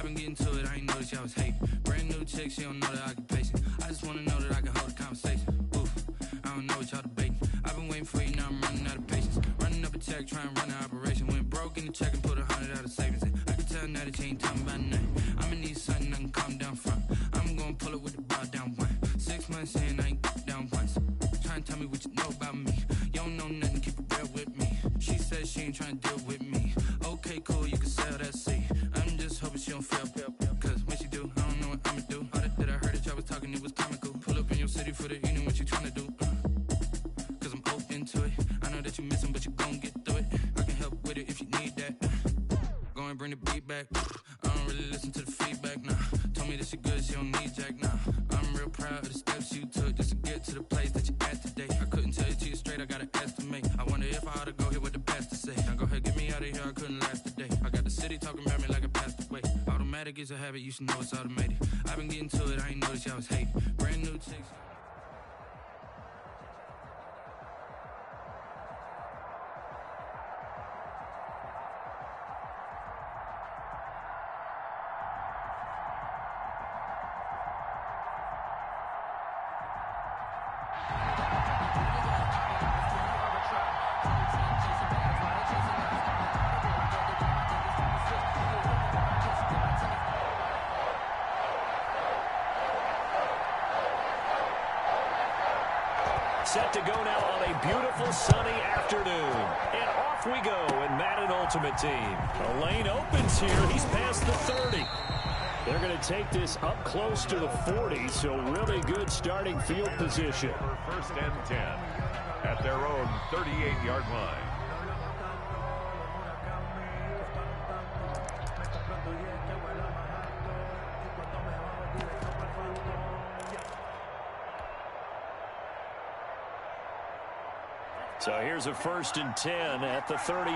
I've been getting to it, I ain't noticed y'all was hating. Brand new chick, she don't know that I can pace it. I just wanna know that I can hold a conversation. Oof, I don't know what y'all debating. I've been waiting for you, now I'm running out of patience. Running up a check, trying to run an operation. Went broke in the check and put 100 out of savings in. I can tell now that you ain't talking about nothing. I'ma need something I can calm down from. I'm gonna pull it with the bow down one. 6 months in, I ain't down once. Trying to tell me what you know about me. You don't know nothing, keep it real with me. She said she ain't trying to deal with me. Okay, cool, you can sell that seat. I'm just hoping she don't fail. Cause when she do, I don't know what I'ma do. All that I heard that y'all was talking, it was comical. Pull up in your city for the evening, what you trying to do? Cause I'm open to it. I know that you missing, but you gon' get through it. I can help with it if you need that. Go and bring the beat back. I don't really listen to the feedback, nah. Told me that she good, she don't need jack, nah. I'm real proud of the steps you took just to get to the place that you at today. I couldn't tell you to you straight, I gotta estimate. I wonder if I ought to go here with the best to say. Now go ahead, get me out of here, I couldn't last today. I got the city talking about me like I passed away. Automatic is a habit, you should know it's automated. I've been getting to it, I ain't noticed y'all was hating. Brand new chicks. Set to go now on a beautiful sunny afternoon. And off we go in Madden Ultimate Team. The lane opens here. He's past the 30. They're going to take this up close to the 40, so really good starting field position. First and 10 at their own 38-yard line. So here's a first and 10 at the 38.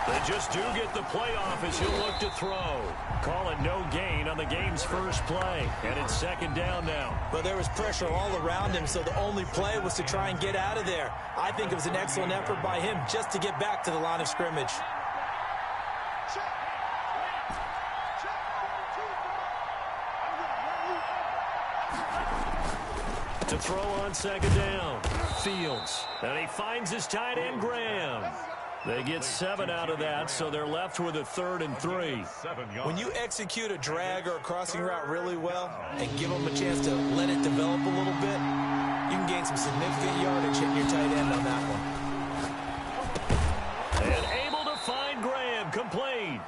They just do get the playoff as he'll look to throw. Call it no gain on the game's first play. And it's second down now. But there was pressure all around him, so the only play was to try and get out of there. I think it was an excellent effort by him just to get back to the line of scrimmage. To throw on second down. Fields. And he finds his tight end, Graham. They get 7 out of that, so they're left with a 3rd and 3. When you execute a drag or a crossing route really well and give them a chance to let it develop a little bit, you can gain some significant yardage hitting your tight end on that one. And able to find Graham, complete.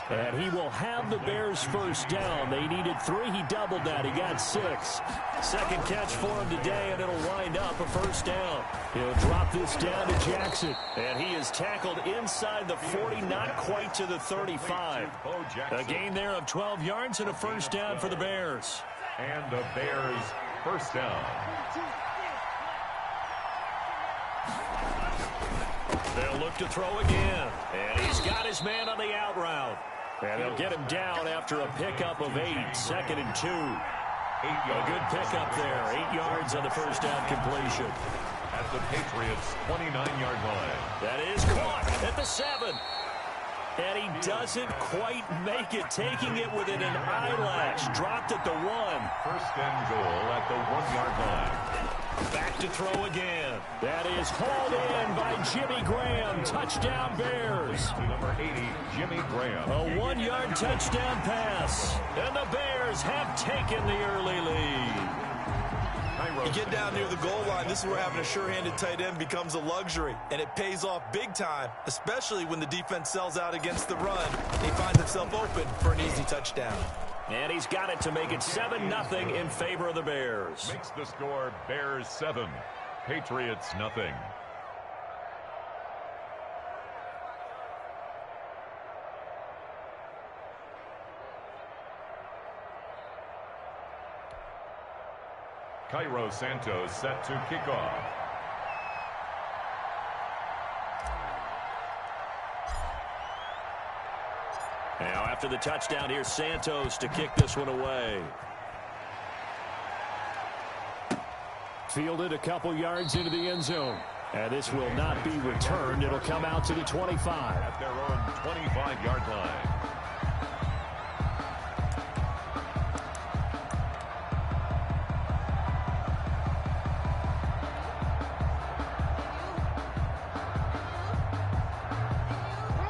And he will have the Bears first down. They needed 3. He doubled that. He got 6. Second catch for him today, and it'll wind up a first down. He'll drop this down to Jackson. And he is tackled inside the 40, not quite to the 35. A gain there of 12 yards and a first down for the Bears. And the Bears first down. They'll look to throw again. And he's got his man on the out route. And they'll get him down after a pickup of 8. 2nd and 2. A good pickup there. 8 yards on the first down completion. At the Patriots' 29-yard line. That is caught at the 7. And he doesn't quite make it, taking it within an eyelash. Dropped at the 1. First and goal at the 1-yard line. Back to throw again. That is hauled in by Jimmy Graham. Touchdown Bears. Number 80, Jimmy Graham. A 1-yard touchdown pass. And the Bears have taken the early lead. You get down near the goal line, this is where having a sure-handed tight end becomes a luxury. And it pays off big time, especially when the defense sells out against the run. He finds himself open for an easy touchdown. And he's got it to make it 7-0 in favor of the Bears. Makes the score Bears 7, Patriots nothing. Cairo Santos set to kick off. Now after the touchdown, here's Santos to kick this one away. Fielded a couple yards into the end zone. And this will not be returned. It'll come out to the 25. At their own 25-yard line.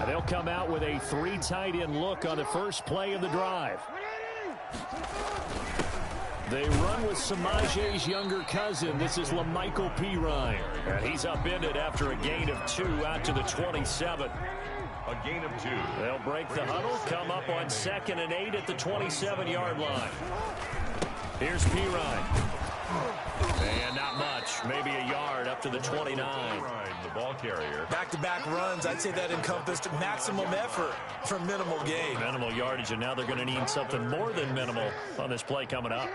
They'll come out with a 3 tight end look on the first play of the drive. They run with Samaje's younger cousin. This is LaMichael Pirine. And he's upended after a gain of 2 out to the 27. A gain of 2. They'll break the huddle, come up on 2nd and 8 at the 27-yard line. Here's Pirine. And not much, maybe a yard up to the 29. The ball carrier. Back-to-back runs, I'd say that encompassed maximum effort for minimal gain. Minimal yardage, and now they're going to need something more than minimal on this play coming up.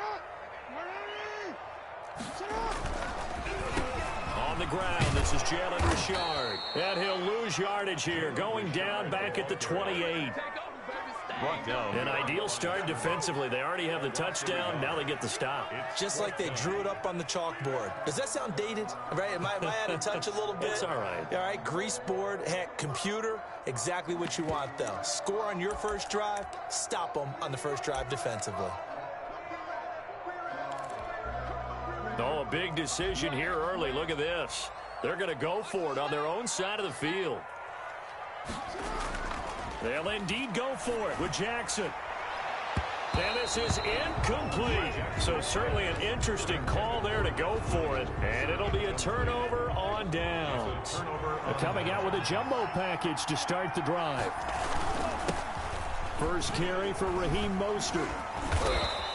On the ground, this is Jalen Richard. And he'll lose yardage here, going down back at the 28. Brought down. An ideal start defensively. They already have the touchdown. Now they get the stop. Just like they drew it up on the chalkboard. Does that sound dated? Right? Am I out of touch a little bit? It's all right. All right, grease board, heck, computer, exactly what you want, though. Score on your first drive, stop them on the first drive defensively. Oh, a big decision here early. Look at this. They're going to go for it on their own side of the field. They'll indeed go for it with Jackson. And this is incomplete. So certainly an interesting call there to go for it. And it'll be a turnover on downs. Coming out with a jumbo package to start the drive. First carry for Raheem Mostert.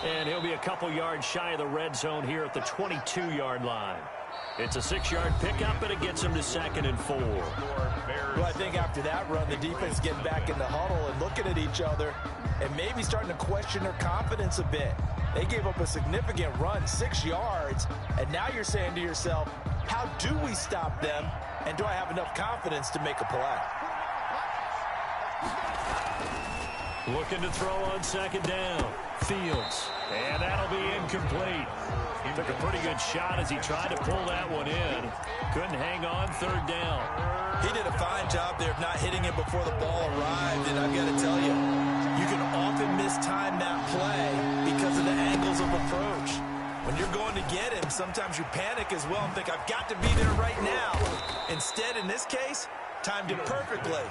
And he'll be a couple yards shy of the red zone here at the 22-yard line. It's a 6-yard pickup, and it gets him to 2nd and 4. Well, I think after that run, the defense getting back in the huddle and looking at each other and maybe starting to question their confidence a bit. They gave up a significant run, 6 yards, and now you're saying to yourself, how do we stop them, and do I have enough confidence to make a play? Looking to throw on 2nd down. Fields. And that'll be incomplete. He took a pretty good shot as he tried to pull that one in. Couldn't hang on 3rd down. He did a fine job there of not hitting it before the ball arrived, and I've got to tell you, you can often mistime that play because of the angles of approach. When you're going to get him, sometimes you panic as well and think, I've got to be there right now. Instead, in this case, timed it perfectly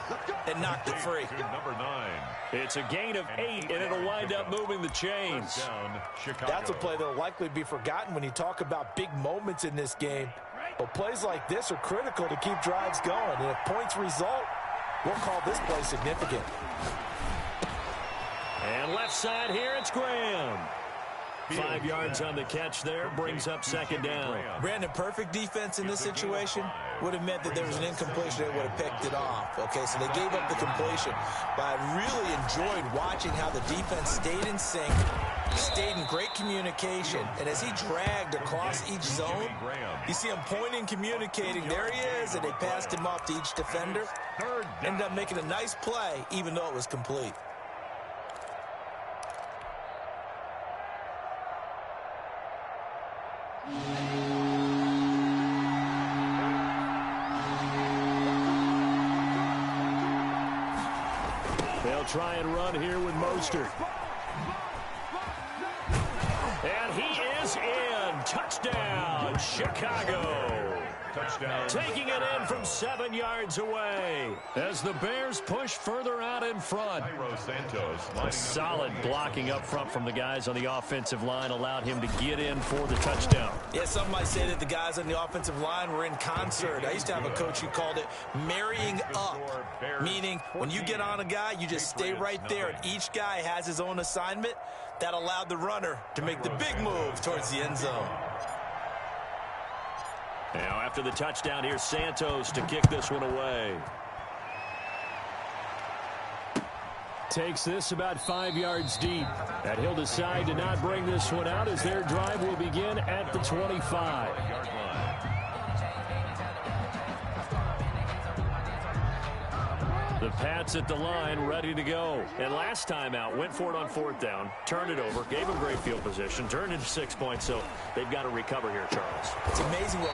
and knocked it free. Number 9. It's a gain of 8, and it'll wind up moving the chains. That's a play that'll likely be forgotten when you talk about big moments in this game. But plays like this are critical to keep drives going. And if points result, we'll call this play significant. And left side here, it's Graham. 5 yards on the catch there, brings up 2nd down. Brandon, perfect defense in this situation would have meant that there was an incompletion. They would have picked it off. Okay, so they gave up the completion. But I really enjoyed watching how the defense stayed in sync, stayed in great communication. And as he dragged across each zone, you see him pointing, communicating. There he is, and they passed him off to each defender. Ended up making a nice play, even though it was complete. They'll try and run here with Mostert. And he is in. Touchdown, Chicago. Touchdown. Taking it in from 7 yards away as the Bears push further out in front. Solid blocking up front from the guys on the offensive line allowed him to get in for the touchdown. Yeah, some might say that the guys on the offensive line were in concert. I used to have a coach who called it marrying up, meaning when you get on a guy, you just stay right there, and each guy has his own assignment. That allowed the runner to make the big move towards the end zone. Now after the touchdown, here's Santos to kick this one away. Takes this about 5 yards deep. And he'll decide to not bring this one out as their drive will begin at the 25. The Pats at the line, ready to go. And last time out, went for it on 4th down, turned it over, gave them great field position, turned into 6 points, so they've got to recover here, Charles. It's amazing what